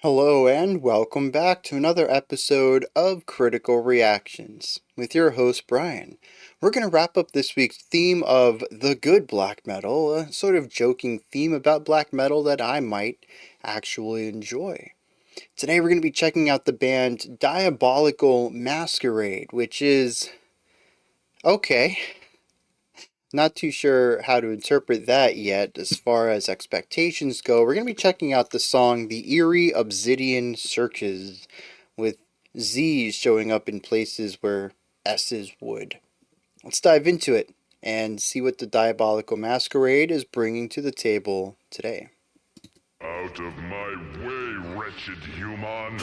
Hello and welcome back to another episode of Critical Reactions with your host Bryan. We're going to wrap up this week's theme of the good black metal, a sort of joking theme about black metal that I might actually enjoy. Today we're going to be checking out the band Diabolical Masquerade, which is okay. Not too sure how to interpret that yet as far as expectations go. We're going to be checking out the song The Eerie Obzidian Circuz, with Z's showing up in places where S's would. Let's dive into it and see what the Diabolical Masquerade is bringing to the table today. Out of my way, wretched human!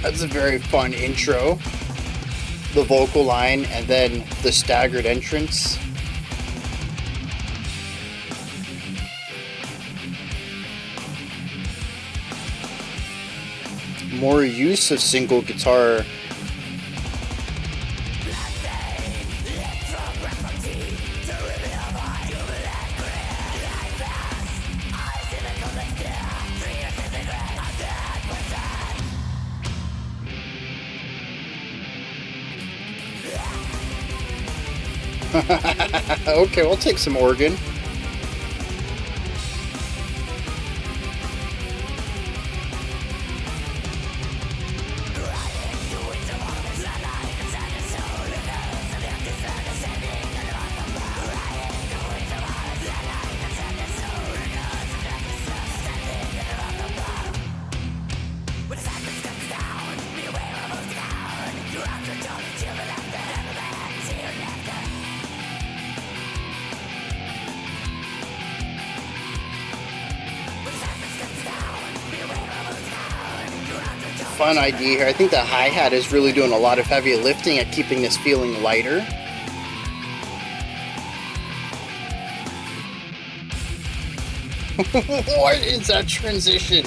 That's a very fun intro. The vocal line and then the staggered entrance. More use of single guitar. Okay, we'll take some organ. Fun idea here. I think the hi-hat is really doing a lot of heavy lifting at keeping this feeling lighter. What is that transition?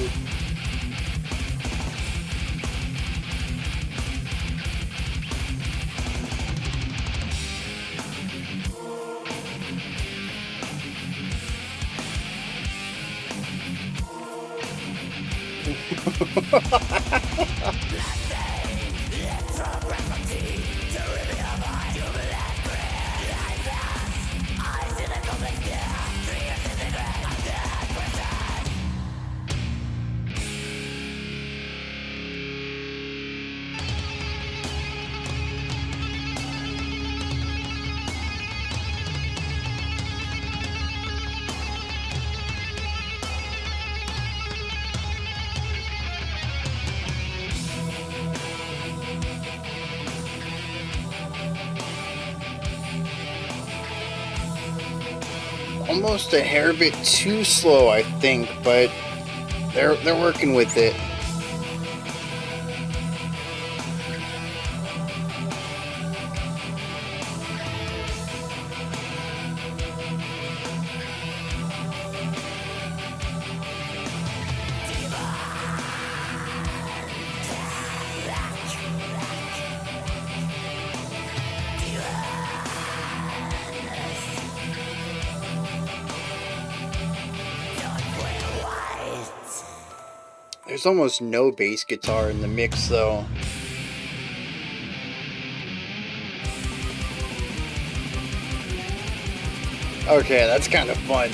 Almost a hair bit too slow, I think, but they're working with it. There's almost no bass guitar in the mix, though. Okay, that's kind of fun.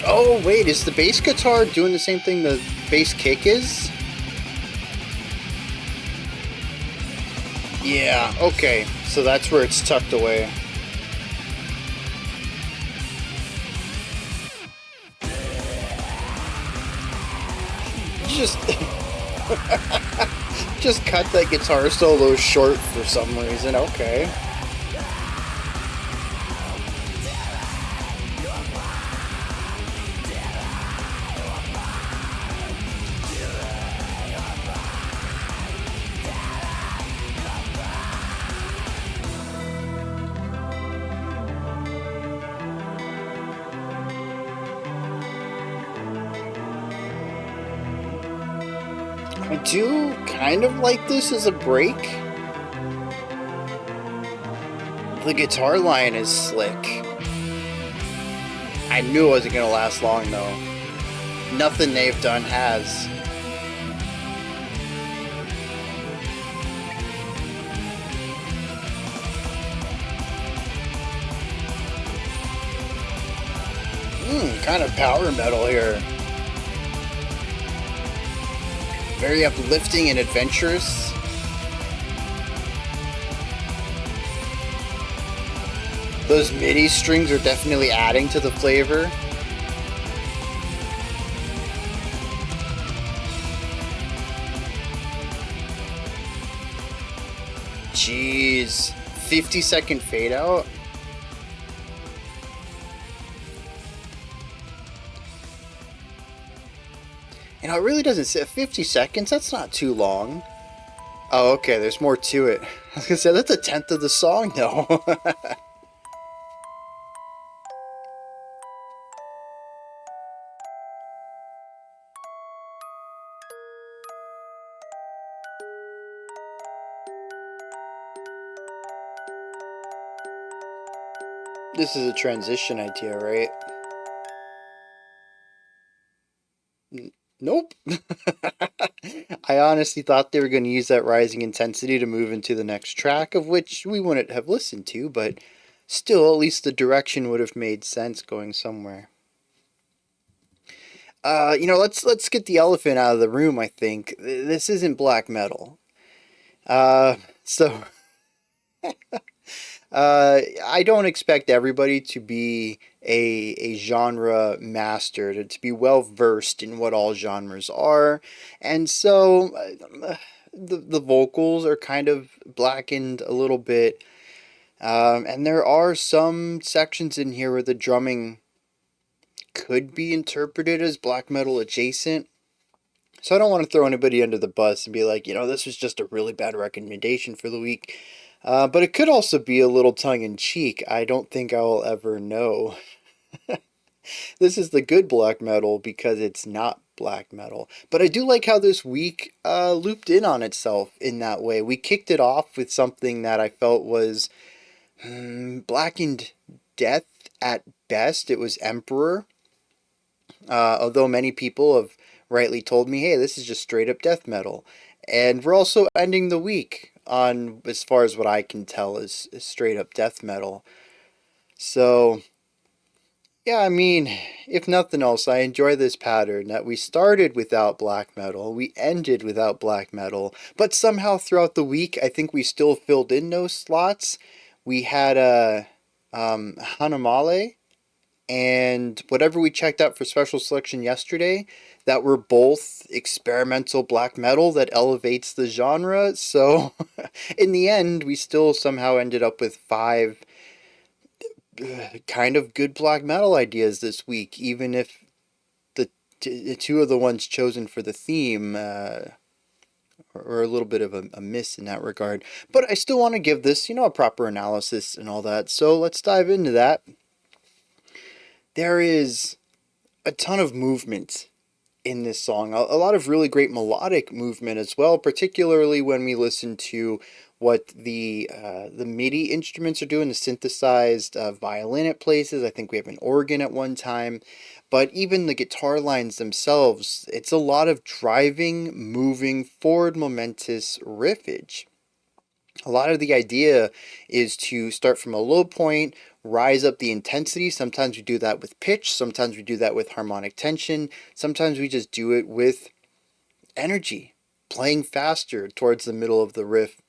Oh, wait, is the bass guitar doing the same thing the bass kick is? Yeah, okay, so that's where it's tucked away. Just just cut that guitar solo short for some reason. Okay. I do kind of like this as a break. The guitar line is slick. I knew it wasn't gonna last long though. Nothing they've done has. Kind of power metal here. Very uplifting and adventurous. Those MIDI strings are definitely adding to the flavor. Jeez. 50-second fade out. You know, it really doesn't say 50 seconds. That's not too long. Oh, okay. There's more to it. I was gonna say that's a tenth of the song, though. This is a transition idea, right? Nope. I honestly thought they were going to use that rising intensity to move into the next track, of which we wouldn't have listened to, but still, at least the direction would have made sense going somewhere. Let's get the elephant out of the room. I think this isn't black metal. So I don't expect everybody to be a genre master, to be well versed in what all genres are, and so the vocals are kind of blackened a little bit, and there are some sections in here where the drumming could be interpreted as black metal adjacent. So I don't want to throw anybody under the bus and be like, this was just a really bad recommendation for the week. But it could also be a little tongue-in-cheek. I don't think I will ever know. This is the good black metal because it's not black metal. But I do like how this week looped in on itself in that way. We kicked it off with something that I felt was blackened death at best. It was Emperor. Although many people have rightly told me, hey, this is just straight up death metal. And we're also ending the week on, as far as what I can tell, is straight up death metal. So, yeah, I mean, if nothing else, I enjoy this pattern that we started without black metal, we ended without black metal, but somehow throughout the week, I think we still filled in those slots. We had a Hanamale and whatever we checked out for special selection yesterday, that were both experimental black metal that elevates the genre. So in the end, we still somehow ended up with 5 kind of good black metal ideas this week, even if the 2 of the ones chosen for the theme are a little bit of a miss in that regard. But I still want to give this, a proper analysis and all that. So let's dive into that. There is a ton of movement in this song, a lot of really great melodic movement as well, particularly when we listen to what the MIDI instruments are doing, the synthesized violin at places. I think we have an organ at one time, but even the guitar lines themselves, it's a lot of driving, moving, forward momentous riffage. A lot of the idea is to start from a low point, rise up the intensity. Sometimes we do that with pitch, sometimes we do that with harmonic tension, sometimes we just do it with energy, playing faster towards the middle of the riff.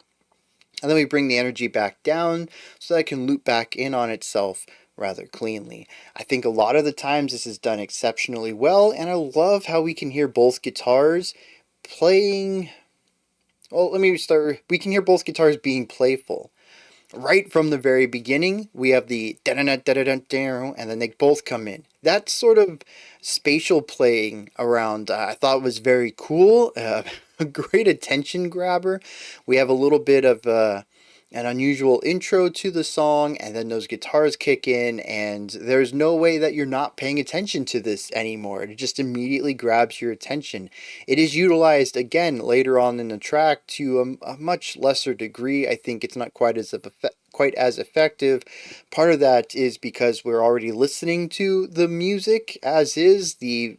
And then we bring the energy back down so that it can loop back in on itself rather cleanly. I think a lot of the times this is done exceptionally well, and I love how we can hear both guitars playing. Well, let me start. We can hear both guitars being playful. Right from the very beginning, we have the da-da-da-da-da-da, and then they both come in. That sort of spatial playing around, I thought was very cool. A great attention grabber. We have a little bit of an unusual intro to the song, and then those guitars kick in, and there's no way that you're not paying attention to this anymore. It just immediately grabs your attention. It is utilized again later on in the track to a much lesser degree. I think it's not quite quite as effective. Part of that is because we're already listening to the music as is, the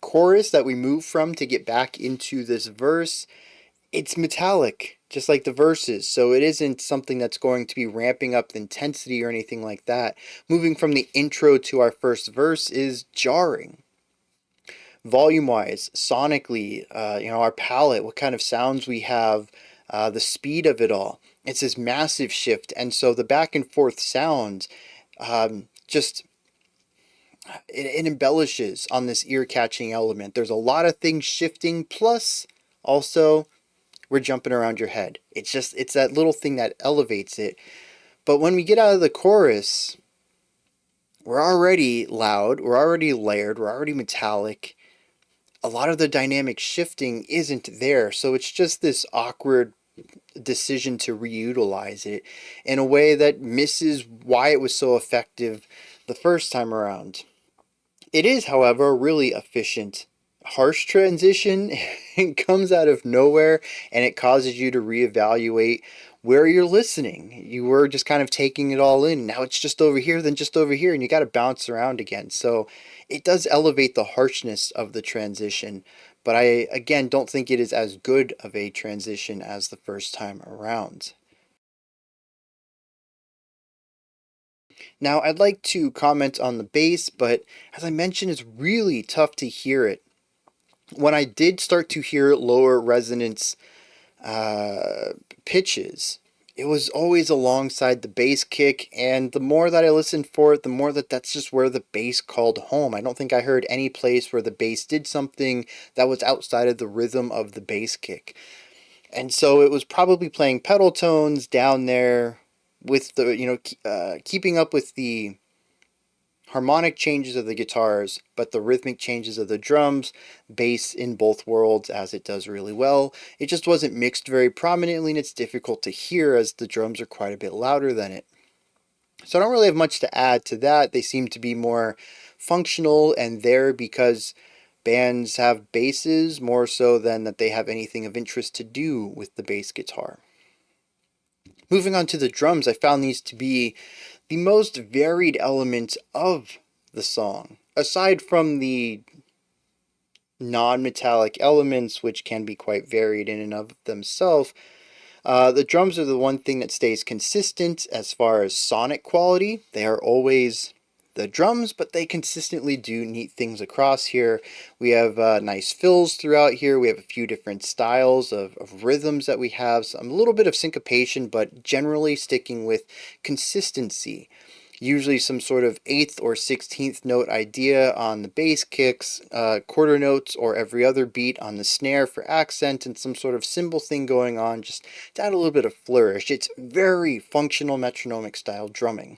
chorus that we move from to get back into this verse. It's metallic, just like the verses, so it isn't something that's going to be ramping up the intensity or anything like that. Moving from the intro to our first verse is jarring. Volume wise, sonically, our palette, what kind of sounds we have, the speed of it all. It's this massive shift, and so the back and forth sounds just it embellishes on this ear catching element. There's a lot of things shifting, plus also we're jumping around your head. It's that little thing that elevates it. But when we get out of the chorus, we're already loud, we're already layered, we're already metallic. A lot of the dynamic shifting isn't there, so it's just this awkward decision to reutilize it in a way that misses why it was so effective the first time around. It is, however, a really efficient, harsh transition. It comes out of nowhere and it causes you to reevaluate where you're listening. You were just kind of taking it all in. Now it's just over here, then just over here, and you got to bounce around again. So it does elevate the harshness of the transition, but I, again, don't think it is as good of a transition as the first time around. Now, I'd like to comment on the bass, but as I mentioned, it's really tough to hear it. When I did start to hear lower resonance uh, pitches, it was always alongside the bass kick, and the more that I listened for it, the more that that's just where the bass called home. I don't think I heard any place where the bass did something that was outside of the rhythm of the bass kick. And so it was probably playing pedal tones down there with the, keeping up with the harmonic changes of the guitars, but the rhythmic changes of the drums, bass in both worlds, as it does really well. It just wasn't mixed very prominently, and it's difficult to hear as the drums are quite a bit louder than it. So I don't really have much to add to that. They seem to be more functional and there because bands have basses more so than that they have anything of interest to do with the bass guitar. Moving on to the drums, I found these to be the most varied element of the song. Aside from the non-metallic elements, which can be quite varied in and of themselves, the drums are the one thing that stays consistent as far as sonic quality. They are always the drums, but they consistently do neat things across here. We have nice fills throughout here. We have a few different styles of rhythms that we have. A little bit of syncopation, but generally sticking with consistency. Usually some sort of 8th or 16th note idea on the bass kicks, quarter notes or every other beat on the snare for accent, and some sort of cymbal thing going on just to add a little bit of flourish. It's very functional metronomic style drumming.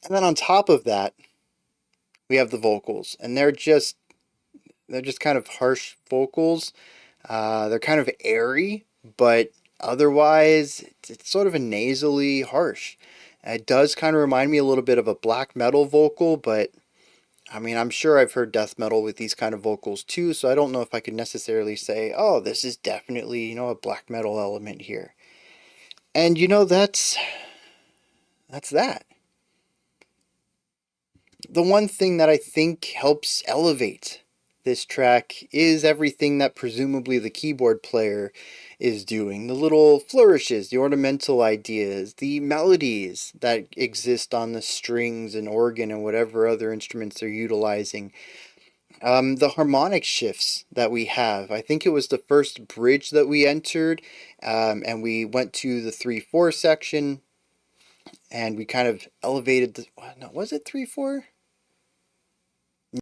And then on top of that, we have the vocals, and they're just kind of harsh vocals. They're kind of airy, but otherwise it's sort of a nasally harsh. It does kind of remind me a little bit of a black metal vocal, but I mean, I'm sure I've heard death metal with these kind of vocals too, so I don't know if I could necessarily say, oh, this is definitely, a black metal element here. And that's that. The one thing that I think helps elevate this track is everything that presumably the keyboard player is doing. The little flourishes, the ornamental ideas, the melodies that exist on the strings and organ and whatever other instruments they're utilizing. The harmonic shifts that we have. I think it was the first bridge that we entered, and we went to the 3/4 section, and we kind of elevated the. No, was it 3/4?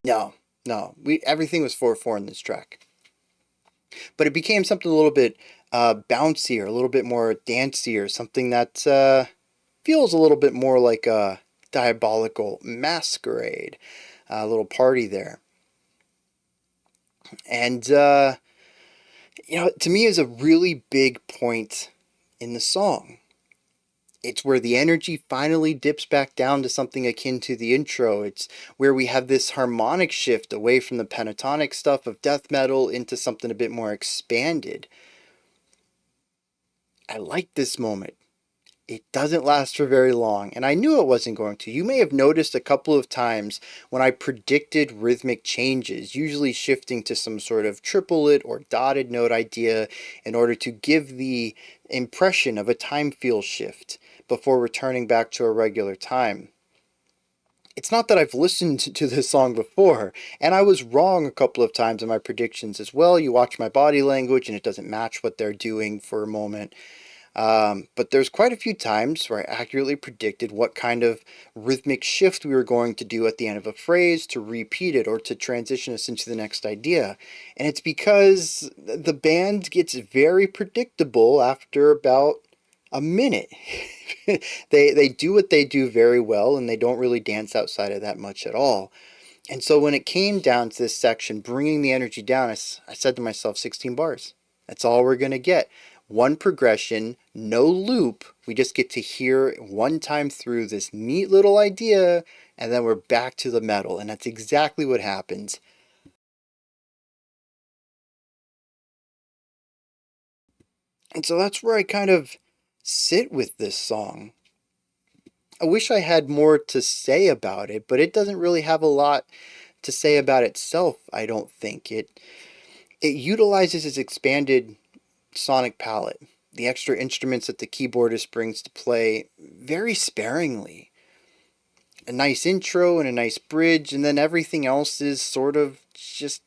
No, no. Everything was 4/4 in this track, but it became something a little bit bouncier, a little bit more dancier, something that feels a little bit more like a Diabolical Masquerade, a little party there. And to me, is a really big point in the song. It's where the energy finally dips back down to something akin to the intro. It's where we have this harmonic shift away from the pentatonic stuff of death metal into something a bit more expanded. I like this moment. It doesn't last for very long, and I knew it wasn't going to. You may have noticed a couple of times when I predicted rhythmic changes, usually shifting to some sort of triplet or dotted note idea in order to give the impression of a time feel shift before returning back to a regular time. It's not that I've listened to this song before, and I was wrong a couple of times in my predictions as well. You watch my body language and it doesn't match what they're doing for a moment. But there's quite a few times where I accurately predicted what kind of rhythmic shift we were going to do at the end of a phrase to repeat it or to transition us into the next idea. And it's because the band gets very predictable after about a minute. They do what they do very well, and they don't really dance outside of that much at all. And so when it came down to this section, bringing the energy down, I said to myself, 16 bars. That's all we're going to get. One progression, no loop. We just get to hear it one time through this neat little idea, and then we're back to the metal. And that's exactly what happens. And so that's where I kind of sit with this song. I wish I had more to say about it, but it doesn't really have a lot to say about itself, I don't think. It utilizes its expanded sonic palette, the extra instruments that the keyboardist brings to play, very sparingly. A nice intro and a nice bridge, and then everything else is sort of just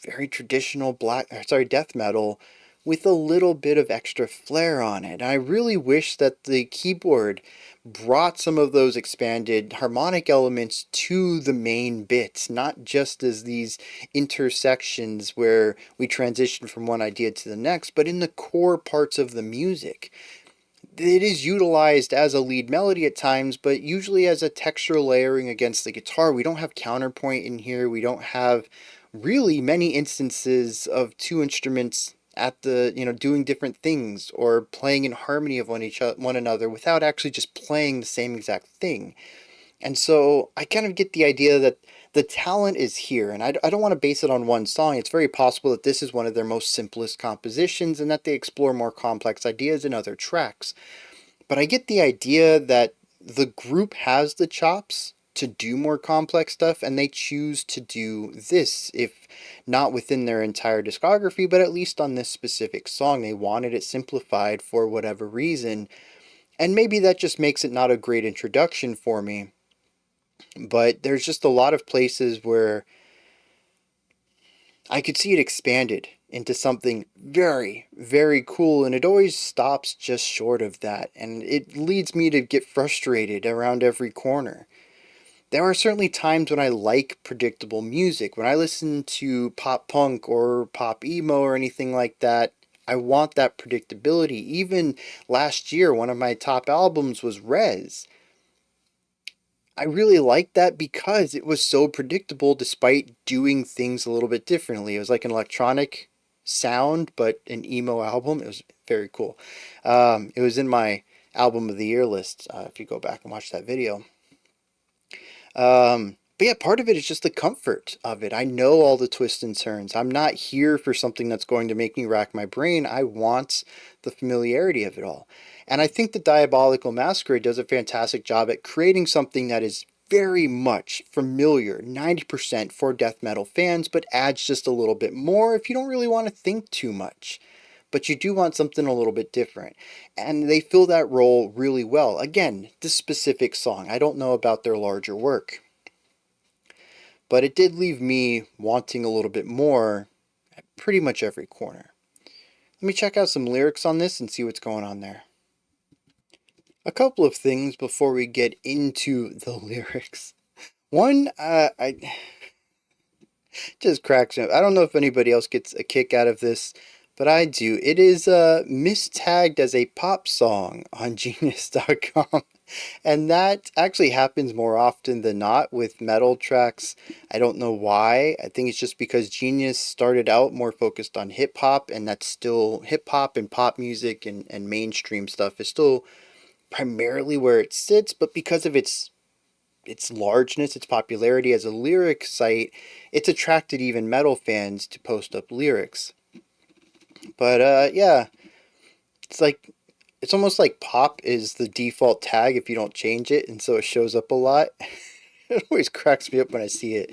very traditional death metal with a little bit of extra flair on it. And I really wish that the keyboard brought some of those expanded harmonic elements to the main bits, not just as these intersections where we transition from one idea to the next, but in the core parts of the music. It is utilized as a lead melody at times, but usually as a texture layering against the guitar. We don't have counterpoint in here. We don't have really many instances of two instruments at the doing different things or playing in harmony of one another without actually just playing the same exact thing. And so I kind of get the idea that the talent is here, and I don't want to base it on one song. It's very possible that this is one of their most simplest compositions and that they explore more complex ideas in other tracks. But I get the idea that the group has the chops to do more complex stuff, and they choose to do this, if not within their entire discography, but at least on this specific song. They wanted it simplified for whatever reason, and maybe that just makes it not a great introduction for me. But there's just a lot of places where I could see it expanded into something very, very cool, and it always stops just short of that, and it leads me to get frustrated around every corner. There are certainly times when I like predictable music. When I listen to pop punk or pop emo or anything like that, I want that predictability. Even last year, one of my top albums was Res. I really liked that because it was so predictable despite doing things a little bit differently. It was like an electronic sound, but an emo album. It was very cool. It was in my album of the year list, if you go back and watch that video. But yeah, part of it is just the comfort of it. I know all the twists and turns. I'm not here for something that's going to make me rack my brain. I want the familiarity of it all. And I think the Diabolical Masquerade does a fantastic job at creating something that is very much familiar, 90% for death metal fans, but adds just a little bit more if you don't really want to think too much. But you do want something a little bit different. And they fill that role really well. Again, this specific song, I don't know about their larger work, but it did leave me wanting a little bit more at pretty much every corner. Let me check out some lyrics on this and see what's going on there. A couple of things before we get into the lyrics. One, I just cracks me up. I don't know if anybody else gets a kick out of this, but I do. It is mistagged as a pop song on Genius.com. And that actually happens more often than not with metal tracks. I don't know why. I think it's just because Genius started out more focused on hip hop, and that's still hip hop and pop music and mainstream stuff is still primarily where it sits, but because of its largeness, its popularity as a lyric site, it's attracted even metal fans to post up lyrics. But yeah, It's like it's almost like pop is the default tag if you don't change it, and so it shows up a lot. It always cracks me up when I see it.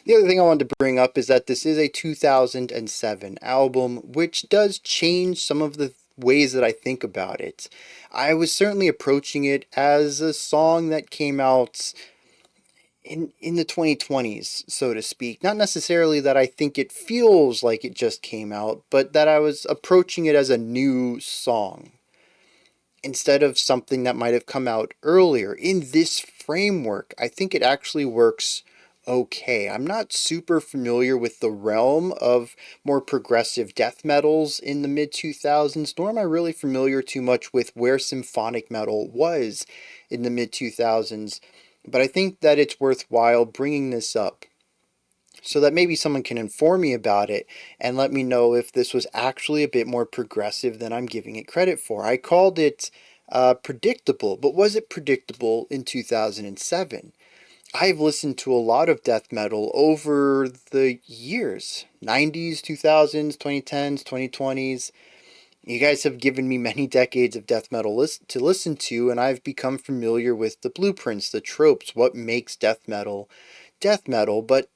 The other thing I wanted to bring up is that this is a 2007 album, which does change some of the ways that I think about it. I was certainly approaching it as a song that came out in the 2020s, so to speak. Not necessarily that I think it feels like it just came out, but that I was approaching it as a new song instead of something that might have come out earlier. In this framework, I think it actually works okay. I'm not super familiar with the realm of more progressive death metals in the mid 2000s, nor am I really familiar too much with where symphonic metal was in the mid 2000s, but I think that it's worthwhile bringing this up so that maybe someone can inform me about it and let me know if this was actually a bit more progressive than I'm giving it credit for. I called it predictable, but was it predictable in 2007? I've listened to a lot of death metal over the years, 90s, 2000s, 2010s, 2020s. You guys have given me many decades of death metal to listen to, and I've become familiar with the blueprints, the tropes, what makes death metal, but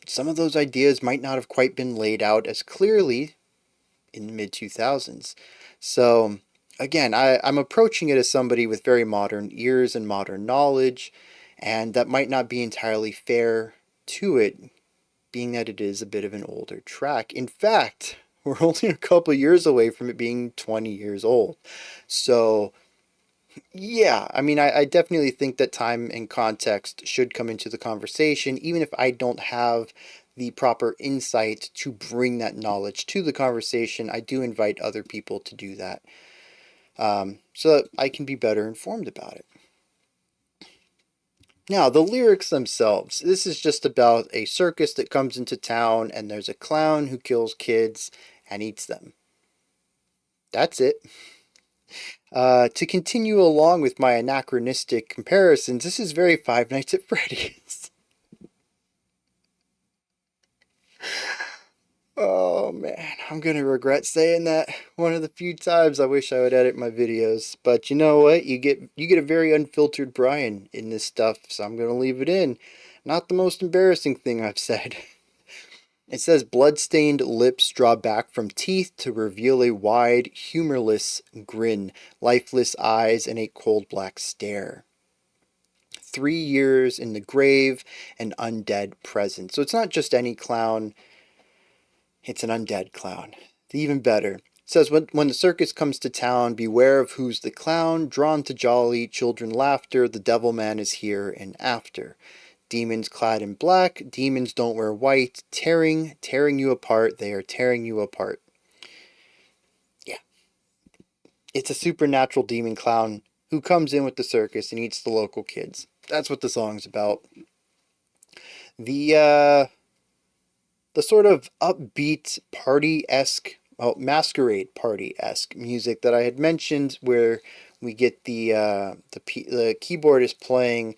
some of those ideas might not have quite been laid out as clearly in the mid 2000s. So, again, I'm approaching it as somebody with very modern ears and modern knowledge, and that might not be entirely fair to it, being that it is a bit of an older track. In fact, we're only a couple years away from it being 20 years old. So, yeah, I mean, I definitely think that time and context should come into the conversation, even if I don't have the proper insight to bring that knowledge to the conversation. I do invite other people to do that, so that I can be better informed about it. Now, the lyrics themselves. This is just about a circus that comes into town, and there's a clown who kills kids and eats them. That's it. To continue along with my anachronistic comparisons, this is very Five Nights at Freddy's. Oh man, I'm gonna regret saying that one of the few times I wish I would edit my videos. But you know what? You get a very unfiltered Bryan in this stuff, so I'm gonna leave it in. Not the most embarrassing thing I've said. It says blood-stained lips draw back from teeth to reveal a wide, humorless grin, lifeless eyes, and a cold black stare. 3 years in the grave, an undead present. So it's not just any clown, it's an undead clown. Even better. It says, when the circus comes to town, beware of who's the clown, drawn to jolly children laughter, the devil man is here and after. Demons clad in black, demons don't wear white, tearing you apart, they are tearing you apart. Yeah. It's a supernatural demon clown who comes in with the circus and eats the local kids. That's what the song's about. The sort of upbeat party-esque, well, masquerade party-esque music that I had mentioned, where we get the keyboard is playing.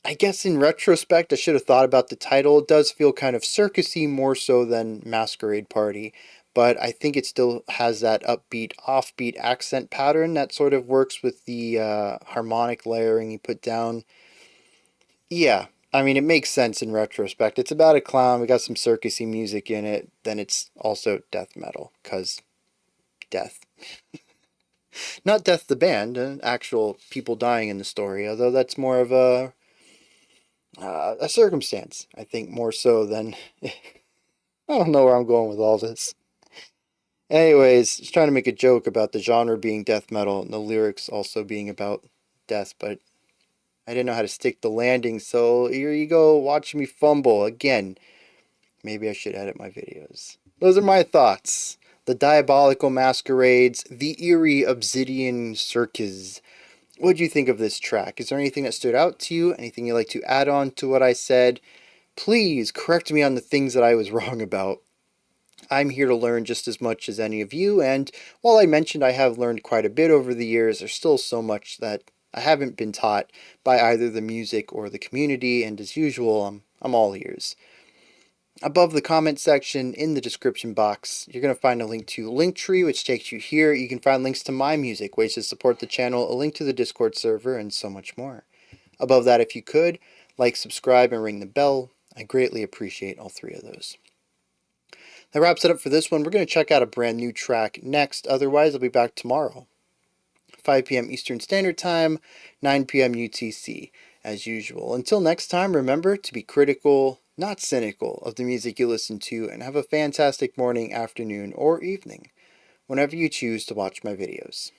I guess in retrospect, I should have thought about the title. It does feel kind of circusy more so than Masquerade Party, but I think it still has that upbeat, offbeat accent pattern that sort of works with the harmonic layering you put down. Yeah, I mean, it makes sense in retrospect. It's about a clown, we got some circusy music in it, then it's also death metal, because death. Not Death the band, actual people dying in the story, although that's more of a circumstance, I think, more so than. I don't know where I'm going with all this. Anyways, just trying to make a joke about the genre being death metal and the lyrics also being about death, but I didn't know how to stick the landing, so here you go, watching me fumble again. Maybe I should edit my videos. Those are my thoughts. The Diabolical Masquerades, the Eerie Obzidian Circuz. What do you think of this track? Is there anything that stood out to you? Anything you'd like to add on to what I said? Please correct me on the things that I was wrong about. I'm here to learn just as much as any of you, and while I mentioned I have learned quite a bit over the years, there's still so much that I haven't been taught by either the music or the community, and as usual, I'm all ears. Above the comment section in the description box, you're going to find a link to Linktree, which takes you here. You can find links to my music, ways to support the channel, a link to the Discord server, and so much more. Above that, if you could, like, subscribe, and ring the bell. I greatly appreciate all three of those. That wraps it up for this one. We're going to check out a brand new track next. Otherwise, I'll be back tomorrow, 5 p.m. Eastern Standard Time, 9 p.m. UTC, as usual. Until next time, remember to be critical, not cynical, of the music you listen to, and have a fantastic morning, afternoon, or evening, whenever you choose to watch my videos.